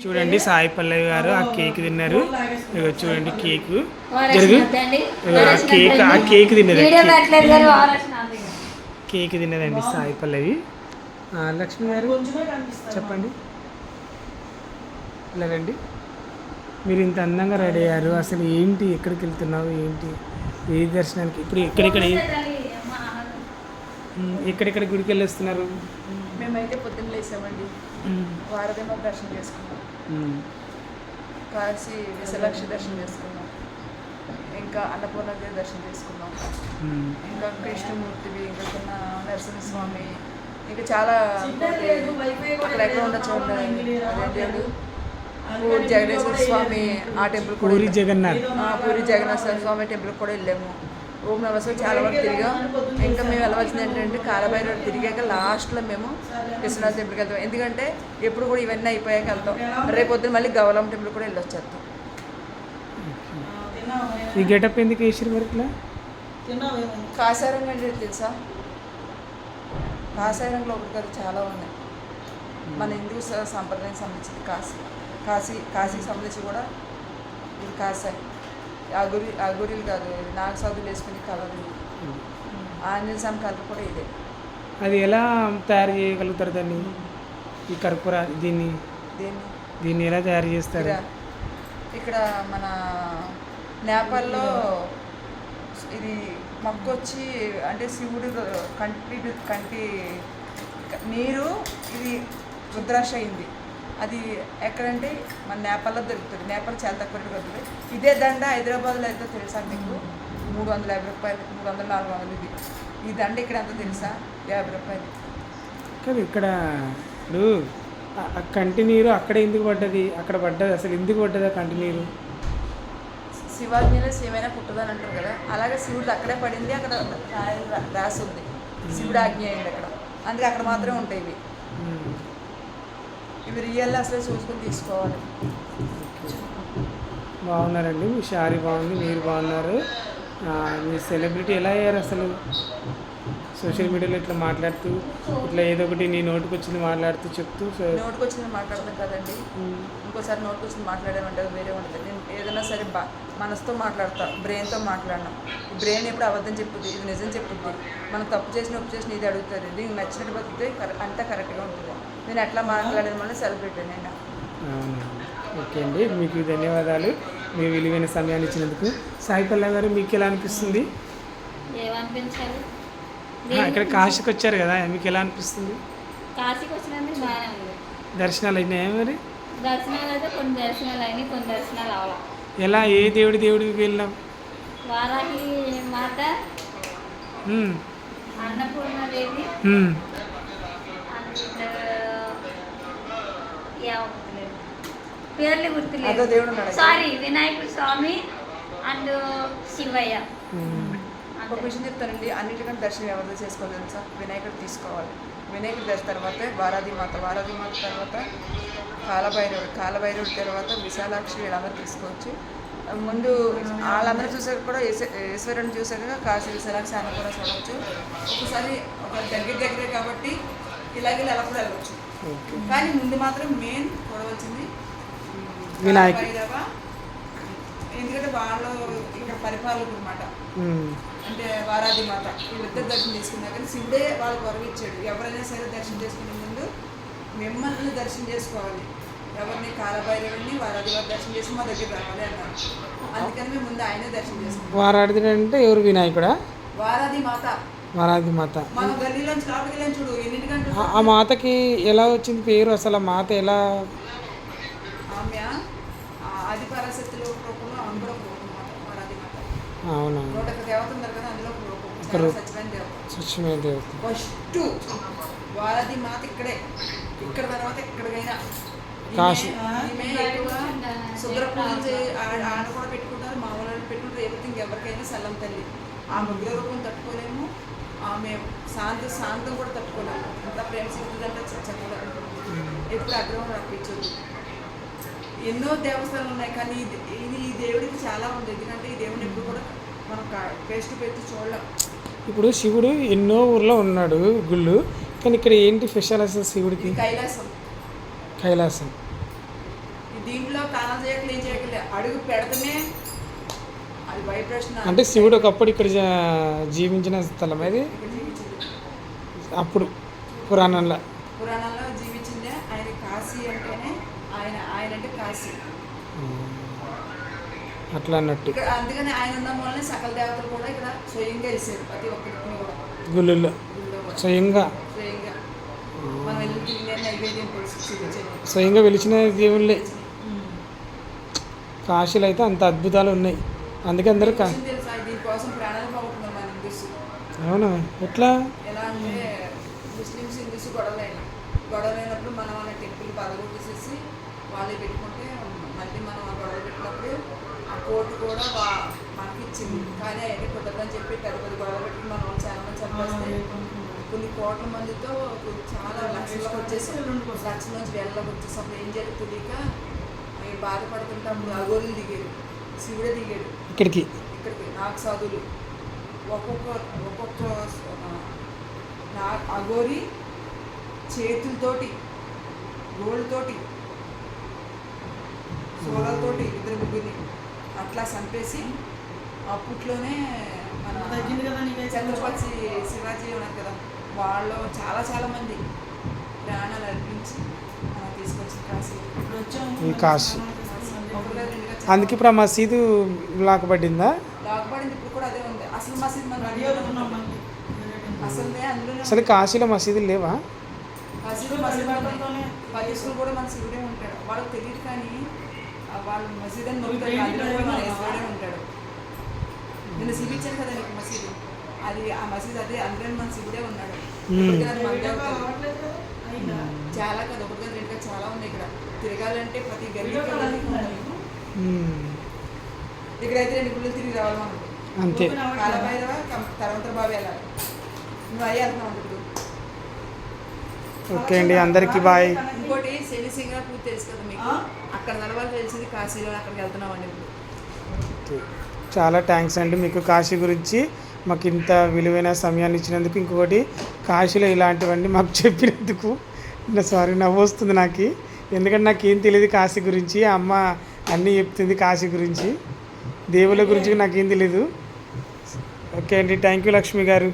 చూడండి సాయి పల్లవి గారు ఆ కేక్ తిన్నారు. చూడండి కేక్ జరుగు ఆ కేక్ తిన్నది కేక్ తిన్నదండి సాయి పల్లవి. లక్ష్మి గారు చెప్పండి. ఇలా రండి. మీరు ఇంత అందంగా రెడీ అయ్యారు, అసలు ఏంటి, ఎక్కడికి వెళ్తున్నావు, ఏంటి, ఏ దర్శనానికి, ఇప్పుడు ఎక్కడెక్కడ గుడికి వెళ్ళి వస్తున్నారు? మేమైతే పొద్దున్న లేసామండి, వారదేమో దర్శనం చేసుకున్నాం, కాశీ విశాలాక్షి దర్శనం చేసుకున్నాం, ఇంకా అన్నపూర్ణదేవి దర్శనం చేసుకున్నాం, ఇంకా కృష్ణమూర్తివి, ఇంకా కొన్న నరసింహస్వామి, ఇంకా చాలా అక్కడ ఎక్కడ ఉండొచ్చు ఉండాలి. పూరి జగన్నాథ స్వామి ఆ టెంపుల్ కూడా, పూరి జగన్నాథ స్వామి టెంపుల్ కూడా వెళ్ళాము. ఓం నమస్కారం చాలా వరకు తిరిగాం. ఇంకా మేము వెళ్ళవలసింది ఏంటంటే కాలభైరవ తిరిగాక లాస్ట్లో మేము విశ్వనాథ్ టెంపుల్కి వెళ్తాం. ఎందుకంటే ఎప్పుడు కూడా ఇవన్నీ అయిపోయాక వెళ్తాం. రేపు పొద్దున మళ్ళీ గవలం టెంపుల్ కూడా వెళ్ళొచ్చేస్తాం. ఈ గెటప్ ఎందుకు వేసారు మరి ఇట్లా? కాసారంగా అంటే తెలుసా? కాసారంలో ఒకటి కాదు, చాలా ఉన్నాయి. మన హిందూ సంప్రదాయం సంబంధించింది కాశీకి సంబంధించి కూడా ఇది కాసాయి. ఆ గురిలు కాదు, నాగసాధులు వేసుకుని కలరు, ఆంజనేయ స్వామి కలర్ కూడా ఇదే. అది ఎలా తయారు చేయగలుగుతారు దాన్ని? ఈ కర్పూర దీన్ని ఎలా తయారు చేస్తారు? ఇక్కడ మన నేపాల్లో ఇది మక్కొచ్చి అంటే శివుడు కంటి నీరు, ఇది రుద్రాక్ష అయింది. అది ఎక్కడంటే మన నేపాల్లో దొరుకుతుంది. నేపాల్ చాలా తక్కువ దొరుకుతుంది. ఇదే దండ హైదరాబాద్లో అయితే తెలుసా మీకు? 350 రూపాయలు, 300, 400 ఇది. ఈ దండ ఇక్కడ ఎంత తెలుసా? 50 రూపాయలు. కానీ ఇక్కడ ఇప్పుడు కంటి నీరు అక్కడ ఎందుకు పడ్డది? అక్కడ పడ్డది అసలు ఎందుకు పడ్డది ఆ కంటి నీరు? శివాజ్ఞలో ఏమైనా పుట్టదని అంటారు కదా, అలాగే శివుడు అక్కడే పడింది, అక్కడ రాసి ఉంది. శివుడు ఆజ్ఞ అయింది అక్కడ, అందుకే అక్కడ మాత్రమే ఉంటాయి ఇవి. ఇవి రియల్ అసలు చూసుకొని తీసుకోవాలి. బాగున్నారండి, మీ శారీ బాగుంది, మీరు బాగున్నారు. మీ సెలబ్రిటీ ఎలా అయ్యారు అసలు? సోషల్ మీడియాలో ఇట్లా మాట్లాడుతూ, ఇట్లా ఏదో ఒకటి నీ నోటికి వచ్చింది మాట్లాడుతూ చెప్తూ. నోటికి వచ్చింది మాట్లాడదాం కదండి, ఇంకోసారి నోటికి వచ్చింది మాట్లాడేమంటే వేరే ఉంటుంది. నేను ఏదైనా సరే మనసుతో మాట్లాడతా, బ్రెయిన్తో మాట్లాడినా. ఈ బ్రెయిన్ ఎప్పుడు అబద్ధం చెప్పుద్ది, ఇది నిజం చెప్పుద్ది. మనం తప్పు చేసిన ఒప్పు చేసిన ఇది అడుగుతుంది. దీనికి నచ్చినట్టు బతికితే అంతా కరెక్ట్గా ఉంటుంది. నేను ఎట్లా మాట్లాడేది మళ్ళీ సెలబ్రిటీ నేను. ఓకే అండి, మీకు ధన్యవాదాలు మీ విలువైన సమయాన్ని ఇచ్చినందుకు. సాయి పల్లవి గారు, మీకు ఎలా అనిపిస్తుంది? ఏమనిపించాలి? ఇక్కడ కాశీకి వచ్చారు కదా, మీకు ఎలా అనిపిస్తుంది? కాశీకి వచ్చినందుకు బాగానే ఉంది. దర్శనాలు అయినాయా మరి? దర్శనాలు అయితే కొన్ని దర్శనాలు అయినాయి, కొన్ని దర్శనాలు అవ్వాలి. ఎలా, ఏ దేవుడికి వెళ్ళాం? వారాహి మాత, అన్నపూర్ణదేవి, పేర్లు గుర్తులేదు, సారీ, వినాయకుడు స్వామి అండ్ శివయ్య. ఒక విషయం చెప్తానండి, అన్నిటికంటే దర్శనం ఎవరిదో చేసుకోవాలి తెలుసా? వినాయకుడు తీసుకోవాలి. వినాయకుడు దర్శనం తర్వాత వారాది మాత తర్వాత కాలభైరవుడి తర్వాత విశాలాక్షి, వీళ్ళందరూ తీసుకోవచ్చు. ముందు వాళ్ళందరూ చూసాక కూడా ఈశ్వరుని చూసాక కాశీ విశాలాక్షి అన్న కూడా చూడవచ్చు. ఒకసారి ఒక దగ్గరే కాబట్టి ఇలాగే ఎలా కూడా వెళ్ళవచ్చు. కానీ ముందు మాత్రం మెయిన్ చూడవలసింది భైరవ. ఎందుకంటే వాళ్ళు ఇక్కడ పరిపాలకులు అనమాట, అంటే వారాది మాత. వీళ్ళిద్దరు దర్శనం చేసుకున్నా కానీ శివుడే వాళ్ళకి వరం ఇచ్చాడు. ఎవరైనా సరే దర్శనం చేసుకునే ముందు మిమ్మల్ని దర్శనం చేసుకోవాలి. ఎవరిని? కాలభైరవుడిని, వారాది వారి దర్శనం చేసి మా దగ్గర రావాలి అన్నారు. అందుకని మేము ముందు ఆయనే దర్శనం చేసుకున్నాం. వారాది అంటే ఎవరు? వినాయకుడా? వారాది మాత. మన గల్లీలోంచి లోపలికి వెళ్ళాను చూడు, ఎన్నింటికంటే. ఆ మాతకి ఎలా వచ్చింది పేరు అసలు? ఆ మాత ఎలా? ఆమె ఆది పరాశక్తిలో ఒక రూపంలో, ఆమె కూడా ఒక రూపం మాట, వారాది మాత. అవునా? 101 దేవత ఉన్నారు కదా, అందులో ఒక రూపం సత్యమైన దేవత. ఫస్ట్ వారాది మాత ఇక్కడే, ఇక్కడ తర్వాత ఎక్కడికైనా కాశీ. శుద్ర పూజలు ఆడ కూడా పెట్టుకుంటారు, మామూలు పెట్టుకుంటారు. ఎవ్రీథింగ్ ఎవరికైనా సల్లం తల్లి. ఆమె ఉగ్ర రూపం తట్టుకోలేము, ఆమె శాంతం కూడా తట్టుకోలేము. అంత ప్రేమ సిగ్గుదంటే చక్కగా ఎప్పుడు అగ్రహం రప్పించదు. ఎన్నో దేవస్థానాలు ఉన్నాయి, కానీ ఈ దేవుడికి చాలా ఉంది. ఎందుకంటే ఈ దేవుడిని ఎప్పుడు కూడా మనం ఫేస్ టు ఫేస్ చూడలేం. ఇప్పుడు శివుడు ఎన్నో ఊర్లో ఉన్నాడు గుళ్ళు, కానీ ఇక్కడ ఏంటి స్పెషల్ అసలు శివుడికి? కైలాసం. దీంట్లో కానాలు చేయట్లే ఏం చేయట్లే అడుగు పెడతమే అది వైబ్రేషన్. అంటే శివుడు ఒకప్పుడు ఇక్కడ జీవించిన స్థలం అది ఇక్కడ జీవించింది, అప్పుడు పురాణంలో. పురాణాల్లో జీవించిందే. ఆయన కాశీ అంటేనే ఆయన అంటే కాశీ. అట్లా అన్నట్టు ఇక్కడ అందుకని ఆయన ఉన్న వల్లనే సకల దేవతలు కూడా ఇక్కడ స్వయంగా వేసారు ప్రతి ఒక్కరికి కూడా గుళ్ళల్లో గుళ్ళో కూడా స్వయంగా స్వయంగా మనం వెళ్ళి తినే నైవేద్యం చూపించేది. స్వయంగా వెలిచిన దేవుళ్ళే. కాశీలో అయితే అంత అద్భుతాలు ఉన్నాయి. అందుకే అందరూ తెలుసా దీనికోసం ప్రాణాలు పోగొట్టుకున్నారు మన హిందూస్. అవునా? ఎట్లా? ఎలా అంటే ముస్లిమ్స్ హిందూస్ గొడవలైనప్పుడు మనం మన టెంపుల్ పదగొట్టేసేసి వాళ్ళే పెట్టుకుంటే మళ్ళీ మనం ఆ గొడవ పెట్టినప్పుడు ఆ కోర్టు కూడా మనకి ఇచ్చింది. కానీ అవన్నీ కుదరదని చెప్పి పెద్ద పెద్ద గొడవ పెట్టి మన వాళ్ళు చాలా మంది చంపేస్తే కొన్ని కోట్ల మందితో చాలా లక్షలకు వచ్చేసి 2 లక్షల నుంచి వేలలోకి వచ్చేసి అప్పుడు ఏం చేయాలి తెలియక బాధపడుతుంటే అప్పుడు అఘోరులు దిగారు, శివుడే దిగాడు ఇక్కడికి నాకు సాధువులు ఒక్కొక్క అఘోరి చేతులతోటి గోళ్ళతోటి సోలతోటి 2-3 అట్లా చంపేసి అప్పట్లోనే మన ఛత్రపతి శివాజీ ఉన్నారు కదా, వాళ్ళు చాలా మంది ప్రాణాలు అర్పించి తీసుకొచ్చి కాశీ. ఈ కాశీ అందుకే ఇప్పుడు ఆ మసీదు లాకబడిందా? లాగబడింది. ఇప్పుడు కూడా అదే ఉంది. అసలు మసీద్ మన అసలు అందులోనే అసలు కాశీలో మసీదులు లేవా? మసీదు పదిస్కులు కూడా మన శివుడే ఉంటాడు. వాళ్ళకి తెలియదు కానీ వాళ్ళు మసీద్ అని నొప్పుతాడు. అందులో కూడా మన శివుడే ఉంటాడు. నేను శివుడు ఇచ్చాను కదా నీకు మసీదు, అది ఆ మసీదు అదే అందులో మన శివుడే ఉన్నాడు. చాలా కదా, ఒకటి కదా 2 చాలా ఉన్నాయి ఇక్కడ. తిరగాలంటే ప్రతి గల్లీకి ఇక్కడైతే 2 గుళ్ళు తిరిగి రావాలి మనం. అంతే. కాలభైరవ తర్వాత బాబు వెళ్ళాలి. నువ్వు అయ్యి వెళ్తున్నావు ఇప్పుడు. ఓకే అండి, అందరికీ బాయ్. ఇంకోటి శని సింగపూర్ తెలుసు కదా మీకు, అక్కడ నలవాళ్ళు తెలిసింది కాశీలో, అక్కడికి వెళ్తున్నామండి ఇప్పుడు. చాలా థ్యాంక్స్ అండి మీకు కాశీ గురించి మాకు ఇంత విలువైన సమయాన్ని ఇచ్చినందుకు. ఇంకొకటి కాశీలో ఇలాంటివన్నీ మాకు చెప్పినందుకు సారీ నవ్వు వస్తుంది నాకు, ఎందుకంటే నాకేం తెలియదు కాశీ గురించి. అమ్మ అన్నీ చెప్తుంది కాశీ గురించి, దేవుళ్ళ గురించి నాకేం తెలీదు. ఓకే అండి, థ్యాంక్ యూ లక్ష్మి గారు.